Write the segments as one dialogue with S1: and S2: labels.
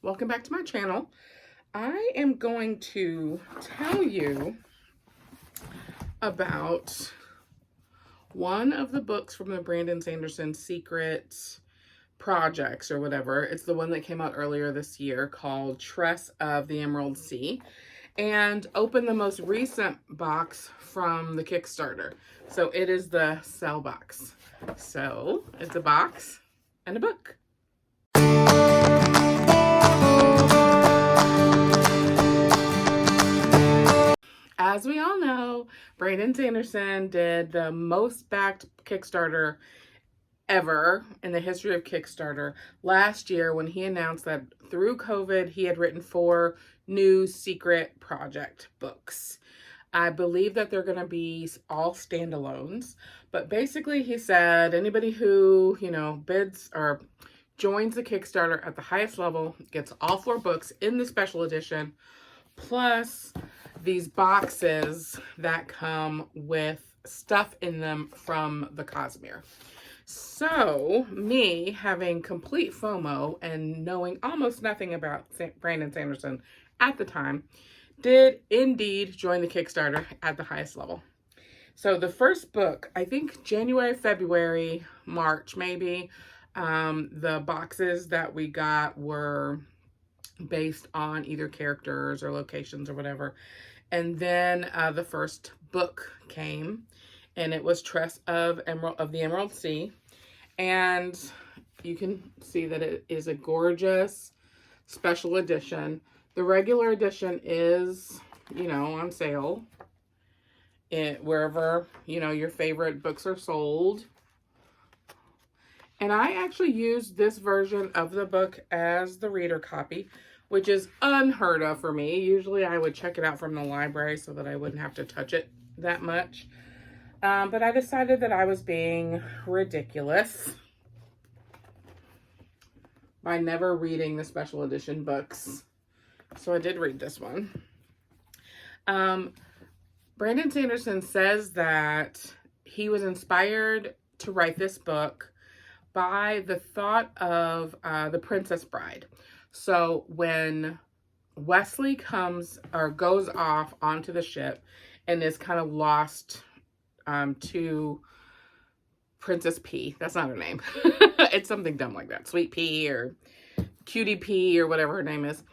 S1: welcome back to my channel. I am going to tell you about one of the books from the Brandon Sanderson Secret Projects or whatever. It's the one that came out earlier this year called Tress of the Emerald Sea, and opened the most recent box from the Kickstarter. So it is the Sel box. So it's a box and a book. As we all know, Brandon Sanderson did the most backed Kickstarter ever in the history of Kickstarter last year when he announced that through COVID, he had written 4 new secret project books. I believe that they're going to be all standalones, but basically he said anybody who, bids or joins the Kickstarter at the highest level gets all 4 books in the special edition, plus these boxes that come with stuff in them from the Cosmere. So, me having complete FOMO and knowing almost nothing about Brandon Sanderson at the time, did indeed join the Kickstarter at the highest level. So the first book, I think January, February, March maybe, the boxes that we got were based on either characters or locations or whatever. And then the first book came, and it was Tress of the Emerald Sea. And you can see that it is a gorgeous special edition. The regular edition is, on sale wherever, your favorite books are sold. And I actually used this version of the book as the reader copy, which is unheard of for me. Usually I would check it out from the library so that I wouldn't have to touch it that much. But I decided that I was being ridiculous by never reading the special edition books. So I did read this one. Brandon Sanderson says that he was inspired to write this book by the thought of The Princess Bride. So when Wesley goes off onto the ship and is kind of lost to Princess P. That's not her name. It's something dumb like that. Sweet Pea or Cutie Pea or whatever her name is.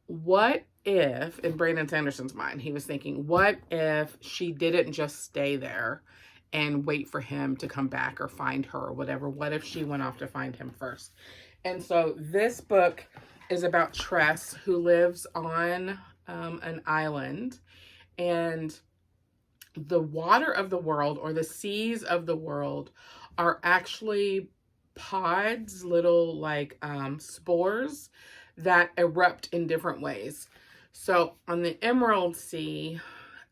S1: What if, in Brandon Sanderson's mind, he was thinking, what if she didn't just stay there and wait for him to come back or find her or whatever? What if she went off to find him first? And so this book is about Tress, who lives on an island, and the water of the world, or the seas of the world, are actually pods, little spores that erupt in different ways. So on the Emerald Sea,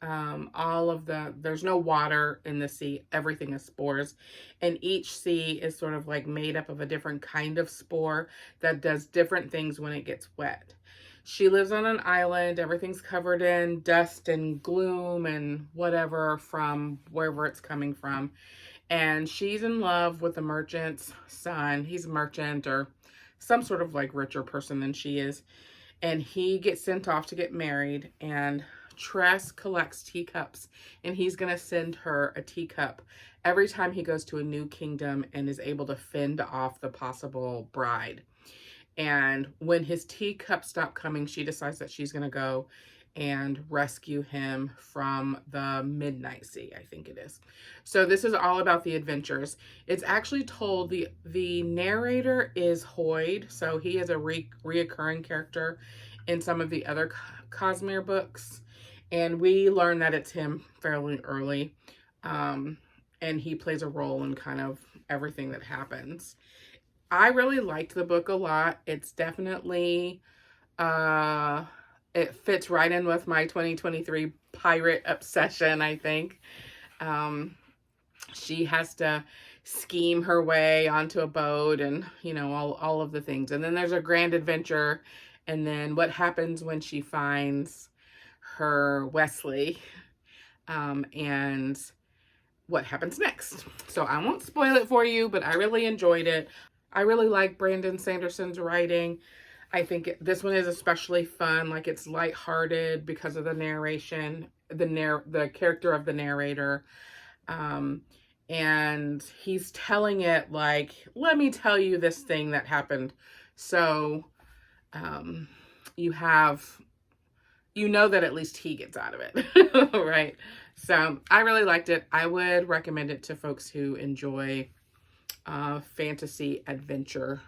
S1: there's no water in the sea, everything is spores, and each sea is sort of like made up of a different kind of spore that does different things when it gets wet. She lives on an island, everything's covered in dust and gloom and whatever from wherever it's coming from, and she's in love with the merchant's son. He's a merchant or some sort of richer person than she is, and he gets sent off to get married, and Tress collects teacups, and he's going to send her a teacup every time he goes to a new kingdom and is able to fend off the possible bride. And when his teacups stop coming, she decides that she's going to go and rescue him from the Midnight Sea, I think it is. So this is all about the adventures. It's actually told, the narrator is Hoyd, so he is a reoccurring character in some of the other Cosmere books. And we learn that it's him fairly early. And he plays a role in kind of everything that happens. I really liked the book a lot. It's definitely, it fits right in with my 2023 pirate obsession, I think. She has to scheme her way onto a boat and, all of the things. And then there's a grand adventure. And then what happens when she finds her Wesley, and what happens next. So I won't spoil it for you, but I really enjoyed it. I really like Brandon Sanderson's writing. I think this one is especially fun. Like, it's lighthearted because of the narration, the character of the narrator. Um, and he's telling it like, let me tell you this thing that happened. So um, you know that at least he gets out of it, right? So I really liked it. I would recommend it to folks who enjoy fantasy adventure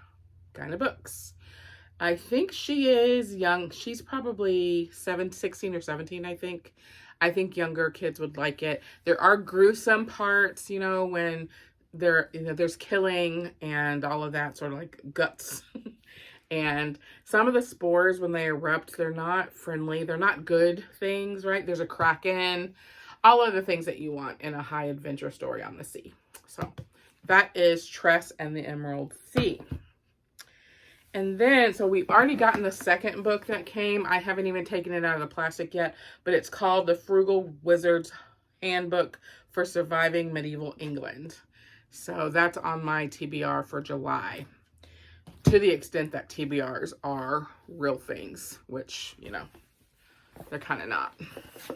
S1: kind of books. I think she is young. She's probably 16 or 17, I think. I think younger kids would like it. There are gruesome parts, when there's killing and all of that, sort of like guts. And some of the spores, when they erupt, they're not friendly. They're not good things, right? There's a kraken, all of the things that you want in a high adventure story on the sea. So that is Tress and the Emerald Sea. And then, so we've already gotten the second book that came. I haven't even taken it out of the plastic yet, but it's called The Frugal Wizard's Handbook for Surviving Medieval England. So that's on my TBR for July, to the extent that TBRs are real things, which, they're kind of not.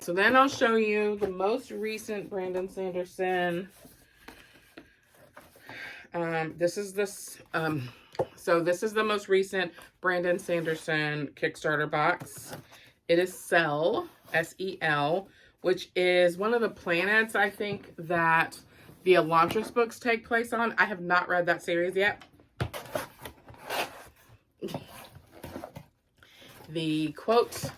S1: So then I'll show you the most recent Brandon Sanderson. So this is the most recent Brandon Sanderson Kickstarter box. It is Sel, S-E-L, which is one of the planets, I think, that the Elantris books take place on. I have not read that series yet. The quote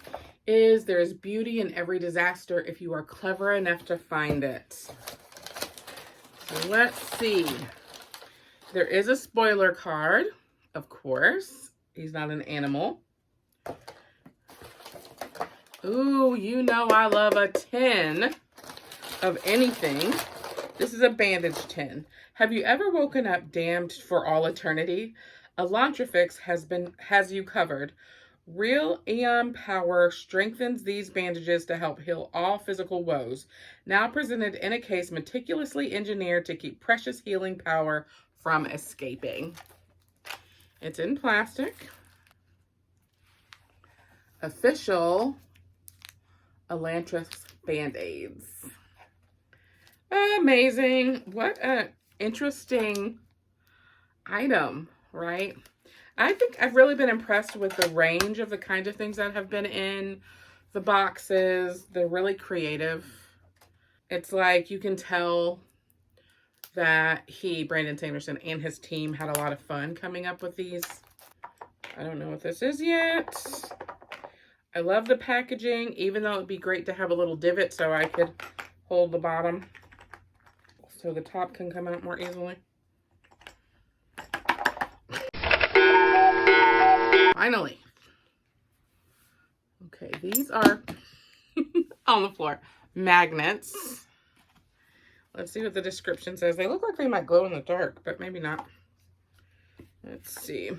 S1: is, "There is beauty in every disaster if you are clever enough to find it." So let's see. There is a spoiler card, of course. He's not an animal. Ooh, I love a tin of anything. This is a bandage tin. Have you ever woken up damned for all eternity? Elantrifix has you covered. Real Aeon power strengthens these bandages to help heal all physical woes. Now presented in a case meticulously engineered to keep precious healing power from escaping. It's in plastic. Official Elantris Band-Aids. Amazing. What an interesting item, right? I think I've really been impressed with the range of the kind of things that have been in the boxes. They're really creative. It's like you can tell that Brandon Sanderson, and his team had a lot of fun coming up with these. I don't know what this is yet. I love the packaging, even though it'd be great to have a little divot so I could hold the bottom so the top can come out more easily. Finally. Okay, these are on the floor. Magnets. Let's see what the description says. They look like they might glow in the dark, but maybe not. Let's see.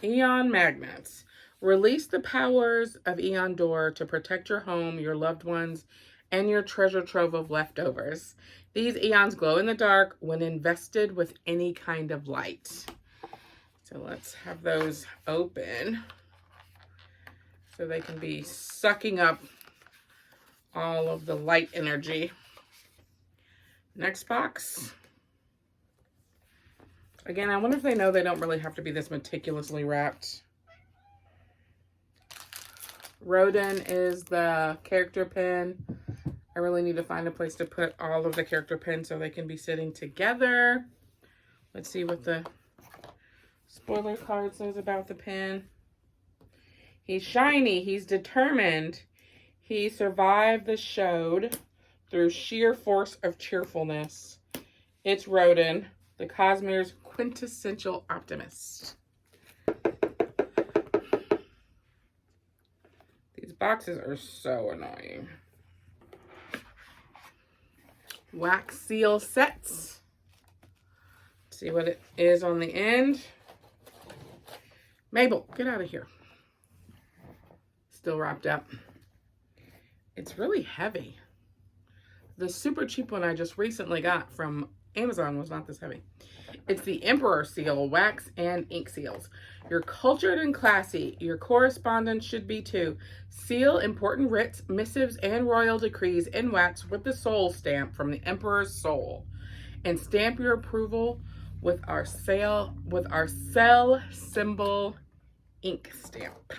S1: Aeon magnets. Release the powers of Aeon Door to protect your home, your loved ones, and your treasure trove of leftovers. These Aeons glow in the dark when invested with any kind of light. So let's have those open so they can be sucking up all of the light energy. Next box. Again, I wonder if they know they don't really have to be this meticulously wrapped. Rodin is the character pin. I really need to find a place to put all of the character pins so they can be sitting together. Let's see what the spoiler card says about the pin. He's shiny. He's determined. He survived the showed through sheer force of cheerfulness. It's Rodin, the Cosmere's quintessential optimist. These boxes are so annoying. Wax seal sets. Let's see what it is on the end. Mabel, get out of here. Still wrapped up. It's really heavy. The super cheap one I just recently got from Amazon was not this heavy. It's the Emperor Seal, wax and ink seals. You're cultured and classy. Your correspondence should be too. Seal important writs, missives, and royal decrees in wax with the soul stamp from the Emperor's soul. And stamp your approval with our Sel symbol ink stamp.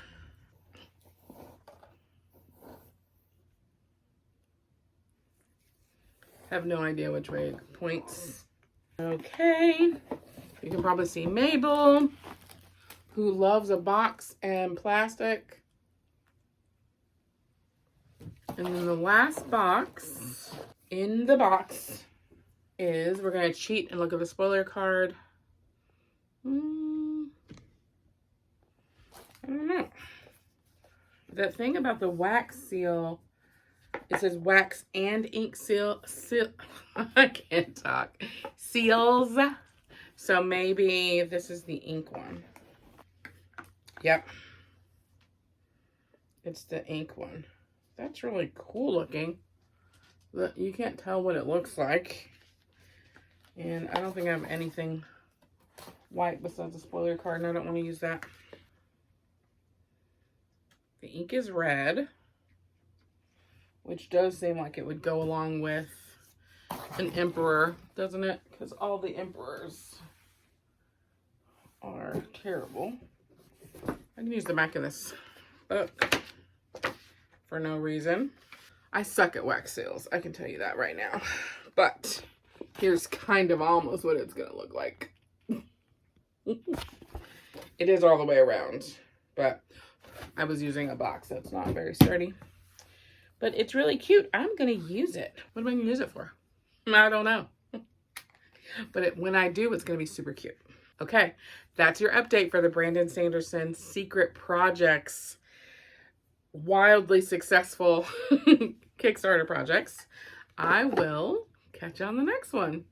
S1: I have no idea which way it points. Okay, you can probably see Mabel, who loves a box and plastic. And then the last box in the box is, we're going to cheat and look at the spoiler card. I don't know. The thing about the wax seal, it says wax and ink seal. I can't talk. Seals. So maybe this is the ink one. Yep. It's the ink one. That's really cool looking. But you can't tell what it looks like. And I don't think I have anything white besides the spoiler card, and I don't want to use that. The ink is red, which does seem like it would go along with an emperor, doesn't it? Because all the emperors are terrible. I can use the back of this book for no reason. I suck at wax seals, I can tell you that right now. But here's kind of almost what it's gonna look like. It is all the way around, but I was using a box that's not very sturdy. But it's really cute. I'm gonna use it. What am I gonna use it for? I don't know. But when I do, it's gonna be super cute. Okay, that's your update for the Brandon Sanderson Secret Projects wildly successful Kickstarter projects. I will catch you on the next one.